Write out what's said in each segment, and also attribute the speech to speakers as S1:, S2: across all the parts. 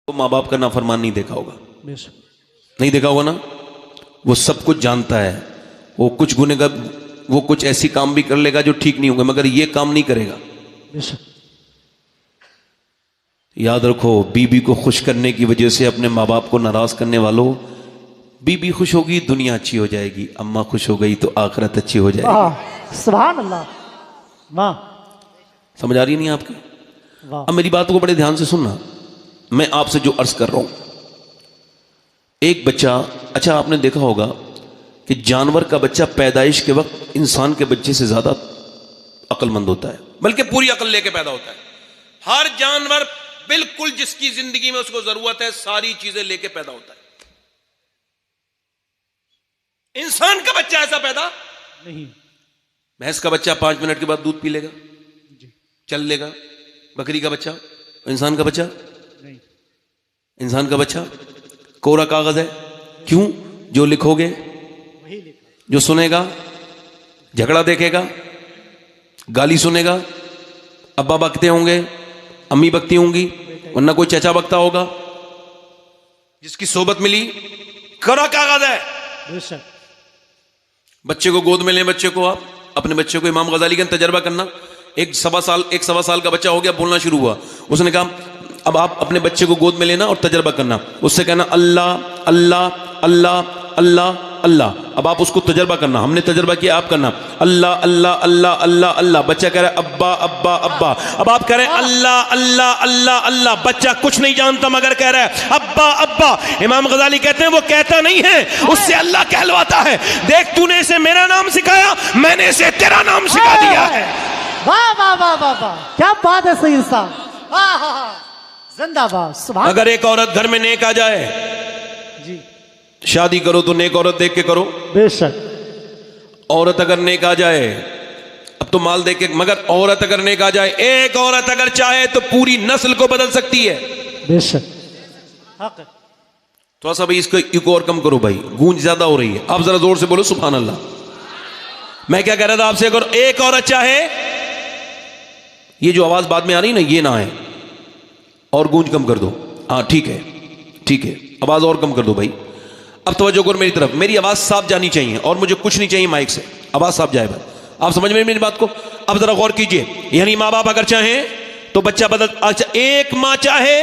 S1: तो माँ बाप का नाफरमान नहीं देखा होगा, नहीं देखा होगा ना। वो सब कुछ जानता है, वो कुछ गुनेगार, वो कुछ ऐसी काम भी कर लेगा जो ठीक नहीं होंगे, मगर ये काम नहीं करेगा। याद रखो, बीबी को खुश करने की वजह से अपने माँ बाप को नाराज करने वालों, बीबी खुश होगी दुनिया अच्छी हो जाएगी, अम्मा खुश हो गई तो आखिरत अच्छी हो जाएगी।
S2: सुभान अल्लाह। वाह,
S1: समझ आ रही नहीं आपकी? अब मेरी बात को बड़े ध्यान से सुनना। मैं आपसे जो अर्ज कर रहा हूं, एक बच्चा, अच्छा आपने देखा होगा कि जानवर का बच्चा पैदाइश के वक्त इंसान के बच्चे से ज्यादा अक्लमंद होता है, बल्कि पूरी अकल लेके पैदा होता है। हर जानवर बिल्कुल जिसकी जिंदगी में उसको जरूरत है सारी चीजें लेके पैदा होता है। इंसान का बच्चा ऐसा पैदा
S2: नहीं।
S1: भैंस का बच्चा 5 मिनट के बाद दूध पी लेगा, चल लेगा। बकरी का बच्चा, इंसान का बच्चा
S2: नहीं।
S1: इंसान का बच्चा कोरा कागज है। क्यों? जो लिखोगे
S2: वही लिखा,
S1: जो सुनेगा, झगड़ा देखेगा, गाली सुनेगा, अब्बा बकते होंगे, अम्मी बकती होंगी, वरना कोई चचा बकता होगा। जिसकी सोबत मिली कोरा कागज है।
S2: बेशक।
S1: बच्चे को गोद में लें, बच्चे को आप अपने बच्चे को इमाम गजाली का तजर्बा करना। एक सवा साल का बच्चा हो गया, बोलना शुरू हुआ, उसने कहा अब आप अपने बच्चे को गोद में लेना और तजर्बा करना, उससे कहना अल्लाह अल्लाह अल्लाह अल्लाह अल्लाह। अब आप उसको तजर्बा करना, हमने तजर्बा किया, आप करना अल्लाह अल्लाह अल्लाह अल्लाह अल्लाह। बच्चा कह रहा है अब्बा अब्बा अब्बा। अब आप कह रहे हैं अल्लाह अल्लाह अल्लाह अल्लाह। बच्चा कुछ नहीं जानता मगर कह रहा है अब्बा अब्बा। इमाम गजाली कहते हैं वो कहता नहीं है, उससे अल्लाह कहलवाता है। देख तूने इसे मेरा नाम सिखाया, मैंने इसे तेरा नाम सिखा दिया है।
S2: वाह वाह वाह वाह वाह, क्या बात है सही साहब। जिंदाबाद। सुभान।
S1: अगर एक औरत घर में नेक आ जाए,
S2: जी,
S1: शादी करो तो नेक औरत देख के करो।
S2: बेशक।
S1: औरत अगर नेक आ जाए, अब तो माल देख के, मगर औरत अगर नेक आ जाए, एक औरत अगर चाहे तो पूरी नस्ल को बदल सकती है।
S2: बेशक। हक।
S1: थोड़ा सा भाई इसको इको और कम करो भाई, गूंज ज्यादा हो रही है। आप जरा जोर से बोलो सुभान अल्लाह। मैं क्या कह रहा था आपसे, अगर एक औरत चाहे, ये जो आवाज बाद में आ रही ना ये ना आए, और गूंज कम कर दो। हाँ ठीक है, ठीक है, आवाज और कम कर दो भाई। अब तवज्जो करो मेरी तरफ, मेरी आवाज साफ जानी चाहिए और मुझे कुछ नहीं चाहिए माइक से, आवाज साफ जाए भाई। आप समझ में मेरी बात को? अब जरा गौर कीजिए, यानी माँ बाप अगर चाहें तो बच्चा बदल। अच्छा, एक माँ चाहे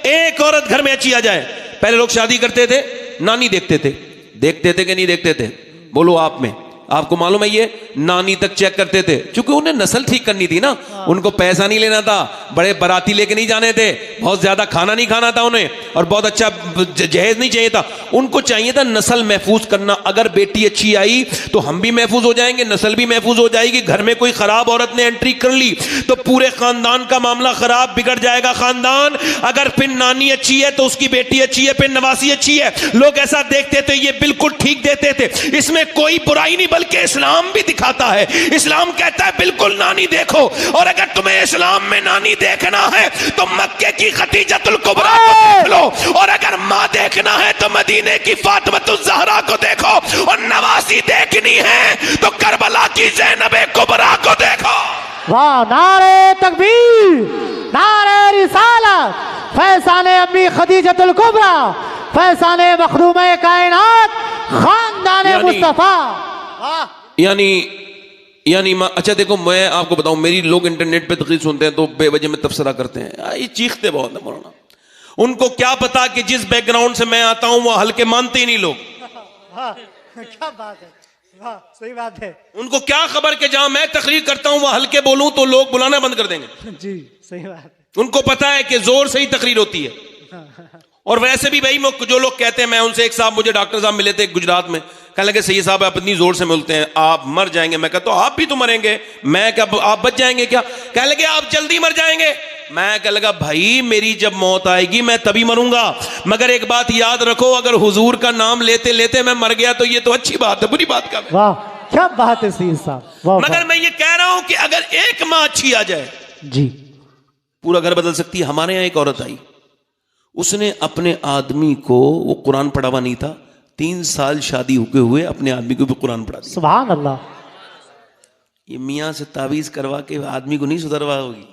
S1: एक औरत घर में अच्छी आ जाए। पहले लोग शादी करते थे, नानी देखते थे, देखते थे कि नहीं देखते थे? बोलो आप में, आपको मालूम है ये नानी तक चेक करते थे, क्योंकि उन्हें नस्ल ठीक करनी थी ना। उनको पैसा नहीं लेना था, बड़े बाराती लेके नहीं जाने थे, बहुत ज्यादा खाना नहीं खाना था उन्हें, और बहुत अच्छा जहेज नहीं चाहिए था। उनको चाहिए था नस्ल महफूज करना। अगर बेटी अच्छी आई तो हम भी महफूज हो जाएंगे, नस्ल भी महफूज हो जाएगी। घर में कोई खराब औरत ने एंट्री कर ली तो पूरे खानदान का मामला खराब, बिगड़ जाएगा खानदान। अगर फिर नानी अच्छी है तो उसकी बेटी अच्छी है, फिर नवासी अच्छी है, लोग ऐसा देखते थे, ये बिल्कुल ठीक देते थे, इसमें कोई बुराई नहीं, बल्कि इस्लाम भी दिखाता है। इस्लाम कहता है बिल्कुल नानी देखो, और अगर तुम्हें इस्लाम में नानी देखना है तो मक्के की खदीजतुल कुबरा को देख लो, और अगर माँ देखना है तो मदीने की फातिमतुज ज़हरा को देखो, और नवासी देखनी है तो करबला की ज़ैनब कुबरा को देखो।
S2: वाह, नारे तकबीर, नारे रिसालत, फैसाने अम्मी खदीजतुल कुबरा, फैसाने मखदूमे कायनात, खानदाने मुस्तफा।
S1: यानी अच्छा देखो, मैं आपको बताऊं, मेरी लोग इंटरनेट पे तकरीर सुनते हैं तो बेवजह में तबसरा करते हैं, ये चीखते बहुत है मौलाना। उनको क्या पता कि जिस बैकग्राउंड से मैं आता हूं वो हल्के मानते ही नहीं लोग।
S2: क्या बात है, वाह, सही बात है।
S1: उनको क्या खबर कि जहां मैं तकरीर करता हूं वह हल्के बोलूं तो लोग बुलाना बंद कर देंगे।
S2: जी, सही बात है।
S1: उनको पता है कि जोर से ही तकरीर होती है। और वैसे भी भाई जो लोग कहते हैं, मैं उनसे, एक साहब मुझे डॉक्टर साहब मिले थे गुजरात में, कहने लगे सही साहब आप इतनी जोर से मिलते हैं आप मर जाएंगे। मैं कहता हूं आप भी तो मरेंगे। मैं क्या, आप बच जाएंगे क्या? कहने लगे आप जल्दी मर जाएंगे। मैं कहने लगा भाई मेरी जब मौत आएगी मैं तभी मरूंगा, मगर एक बात याद रखो, अगर हुजूर का नाम लेते लेते मैं मर गया तो ये तो अच्छी बात है, बुरी बात का।
S2: वाह, क्या बात है सही साहब।
S1: मगर मैं ये कह रहा हूं कि अगर एक माँ अच्छी आ जाए
S2: जी,
S1: पूरा घर बदल सकती है। हमारे यहां एक औरत आई, उसने अपने आदमी को, वो कुरान पढ़ा हुआ नहीं था, 3 साल शादी होते हुए अपने आदमी को भी कुरान पढ़ा दिया।
S2: सुभान अल्लाह।
S1: ये मियाँ से तावीज करवा के आदमी को नहीं सुधरवा होगी,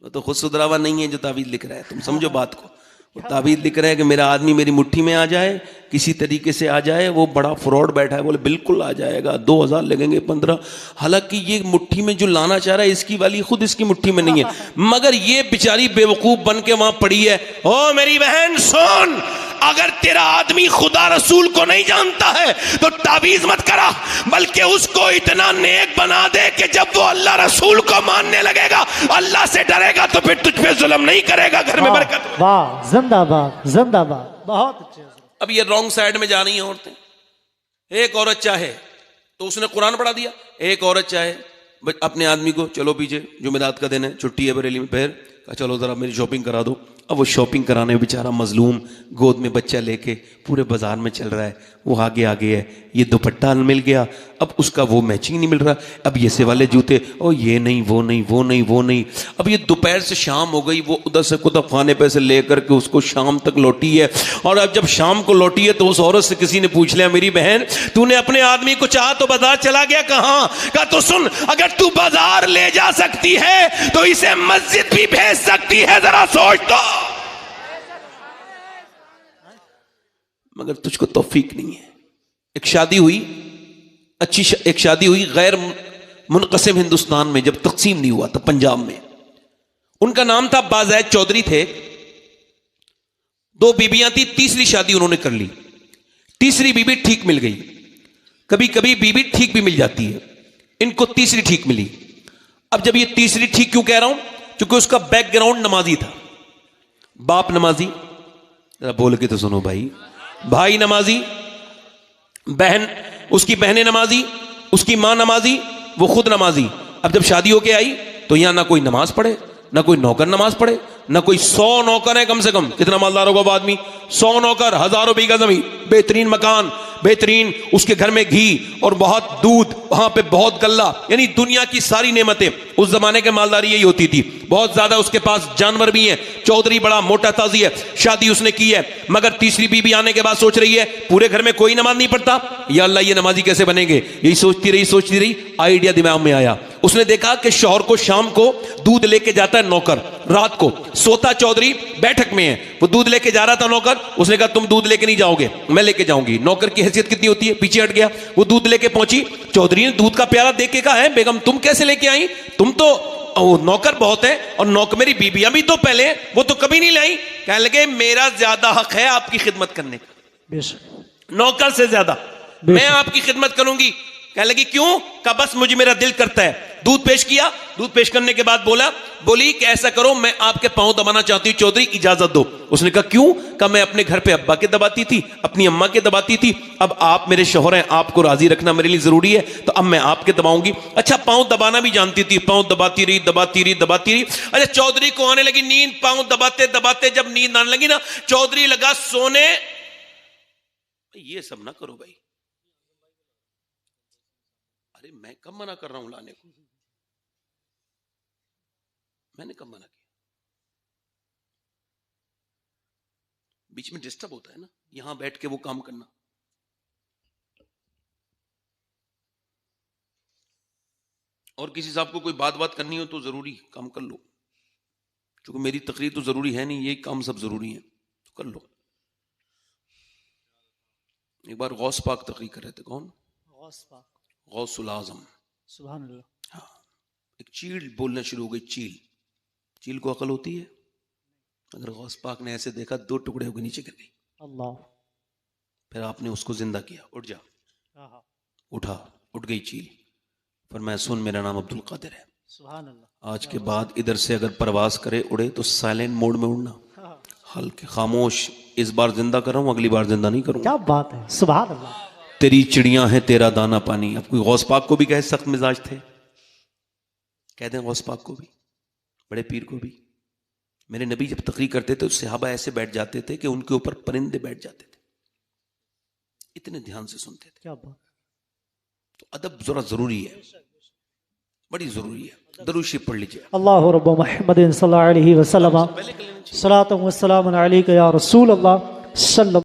S1: वो तो खुद सुधरावा नहीं है जो तावीज लिख रहा है। तुम समझो बात को, ताबीज लिख रहे हैं कि मेरा आदमी मेरी मुट्ठी में आ जाए, किसी तरीके से आ जाए। वो बड़ा फ्रॉड बैठा है, बोले बिल्कुल आ जाएगा, 2000 लगेंगे 15। हालांकि ये मुट्ठी में जो लाना चाह रहा है इसकी वाली खुद इसकी मुट्ठी में नहीं है, मगर ये बेचारी बेवकूफ बन के वहां पड़ी है। ओ मेरी बहन सुन, अगर तेरा आदमी खुदा रसूल को नहीं जानता है तो ताबीज मत करा, बल्कि उसको इतना नेक बना दे कि जब वो अल्लाह रसूल को मानने लगेगा, अल्लाह से डरेगा, तो फिर तुझ पे जुल्म नहीं करेगा, घर में बरकत।
S2: वाह, जिंदाबाद जिंदाबाद, बहुत अच्छे।
S1: अब ये रॉन्ग साइड में जा रही हैं औरतें। एक औरत चाहे तो उसने कुरान पढ़ा दिया, एक औरत चाहे अपने आदमी को चलो पीछे जुमेरात का दिन है, छुट्टी है बरेली में, फिर चलो जरा मेरी शॉपिंग करा दो। अब वो शॉपिंग कराने में बेचारा मजलूम गोद में बच्चा लेके पूरे बाजार में चल रहा है, वो आगे आगे है, ये दुपट्टा मिल गया, अब उसका वो मैचिंग नहीं मिल रहा, अब ये से वाले जूते, ओ ये नहीं वो नहीं वो नहीं वो नहीं। अब ये दोपहर से शाम हो गई, वो उधर से कुतब खाने पे से लेकर के उसको शाम तक लौटी है, और अब जब शाम को लौटी है तो उस औरत से किसी ने पूछ लिया, मेरी बहन तूने अपने आदमी को चाहा तो बाजार चला गया कहाँ? कहा तो सुन, अगर तू बाजार ले जा सकती है तो इसे मस्जिद भी भेज सकती है, जरा सोच तो। मगर तुझको तौफीक नहीं है। एक शादी हुई, एक शादी हुई गैर मुनक़सिम हिंदुस्तान में, जब तकसीम नहीं हुआ था, पंजाब में। उनका नाम था बाज़ैद चौधरी थे, 2 बीबियां थी, तीसरी शादी उन्होंने कर ली। तीसरी बीबी ठीक मिल गई, कभी कभी बीबी ठीक भी मिल जाती है, इनको तीसरी ठीक मिली। अब जब ये तीसरी ठीक क्यों कह रहा हूं? क्योंकि उसका बैकग्राउंड नमाजी था, बाप नमाजी, जरा बोल के तो सुनो भाई, भाई नमाजी, बहन, उसकी बहनें नमाजी, उसकी मां नमाजी, वो खुद नमाजी। अब जब शादी होके आई तो यहां ना कोई नमाज पढ़े, ना कोई नौकर नमाज पढ़े, ना कोई 100 नौकर है कम से कम। कितना मालदार होगा वो आदमी? 100 नौकर, हजारों बीघा जमीन, बेहतरीन मकान, बेहतरीन उसके घर में घी और बहुत दूध, वहां पे बहुत गल्ला, यानी दुनिया की सारी नेमतें। उस जमाने के मालदारी यही होती थी, बहुत ज्यादा उसके पास जानवर भी हैं। चौधरी बड़ा मोटा ताजी है, शादी उसने की है, मगर तीसरी बीबी आने के बाद सोच रही है पूरे घर में कोई नमाज नहीं पढ़ता, या अल्लाह ये नमाजी कैसे बनेंगे? यही सोचती रही, आइडिया दिमाग में आया। उसने देखा कि शौहर को शाम को दूध लेके जाता है नौकर, रात को सोता चौधरी बैठक में है, वो दूध लेके जा रहा था नौकर, उसने कहा तुम दूध लेके नहीं जाओगे, मैं लेके जाऊंगी। नौकर की हैसियत कितनी होती है, पीछे हट गया, वो दूध लेके पहुंची। चौधरी ने दूध का प्याला देख के कहा, है बेगम तुम कैसे लेके आई? तुम तो नौकर बहुत है, और नौकर मेरी बीबियां भी तो पहले, वो तो कभी नहीं लाई। कहने लगे मेरा ज्यादा हक है आपकी खिदमत करने का, नौकर से ज्यादा मैं आपकी खिदमत करूंगी। कहने लगी क्यों? का बस मुझे मेरा दिल करता है। दूध पेश किया, दूध पेश करने के बाद बोली कि ऐसा करो, मैं आपके पांव दबाना चाहती हूं चौधरी, इजाजत दो। उसने कहा क्यों? का मैं अपने घर पे अब्बा के दबाती थी, अपनी अम्मा के दबाती थी, अब आप मेरे शौहर हैं, आपको राजी रखना मेरे लिए जरूरी है, तो अब मैं आपके दबाऊंगी। अच्छा पांव दबाना भी जानती थी, पांव दबाती रही। अच्छा चौधरी को आने लगी नींद, पांव दबाते दबाते जब नींद आने लगी ना, चौधरी लगा सोने। ये सब ना करो भाई, अरे मैं कब मना कर रहा हूं लाने को, मैंने कब मना किया? बीच में डिस्टर्ब होता है ना, यहां बैठ के वो काम करना। और किसी साहब को कोई बात करनी हो तो जरूरी काम कर लो, क्योंकि मेरी तकरीर तो जरूरी है नहीं, यही काम सब जरूरी है, तो कर लो। एक बार गौस पाक तकरीर कर रहे थे, कौन? गौसुल आज़म,
S2: सुभान अल्लाह।
S1: हाँ, एक चील बोलना शुरू हो गई। चील को अकल होती है, अगर गौस पाक ने ऐसे देखा 2 टुकड़े होकर नीचे गिर गई। अल्लाह। फिर आपने उसको जिंदा किया, उठ जा, उठा, उठ गई चील। पर मैं सुन, मेरा नाम अब्दुल कादिर है, सुभान अल्लाह। आज के बाद इधर से अगर परवाज करे उड़े तो साइलेंट मोड में उड़ना, हल्के खामोश। इस बार जिंदा कर रहा हूं, अगली बार जिंदा नहीं करूंगा।
S2: क्या बात है, सुभान अल्लाह।
S1: तेरी चिड़ियां हैं तेरा दाना पानी। अब कोई गौस पाक को भी कहे सख्त मिजाज थे, कह दें गौस पाक को भी, बड़े पीर को भी। मेरे नबी जब तकरीर करते थे तो सहाबा ऐसे बैठ जाते थे कि उनके ऊपर परिंदे बैठ जाते थे, इतने ध्यान से सुनते थे। क्या बात। तो अदब जरा जरूरी है, बड़ी जरूरी है। दरूद शरीफ पढ़ लीजिए।
S2: अल्लाहु रब्ब मुहम्मद सल्लल्लाहु अलैहि वसल्लम, सलातु व सलामुन अलैका या रसूल अल्लाह।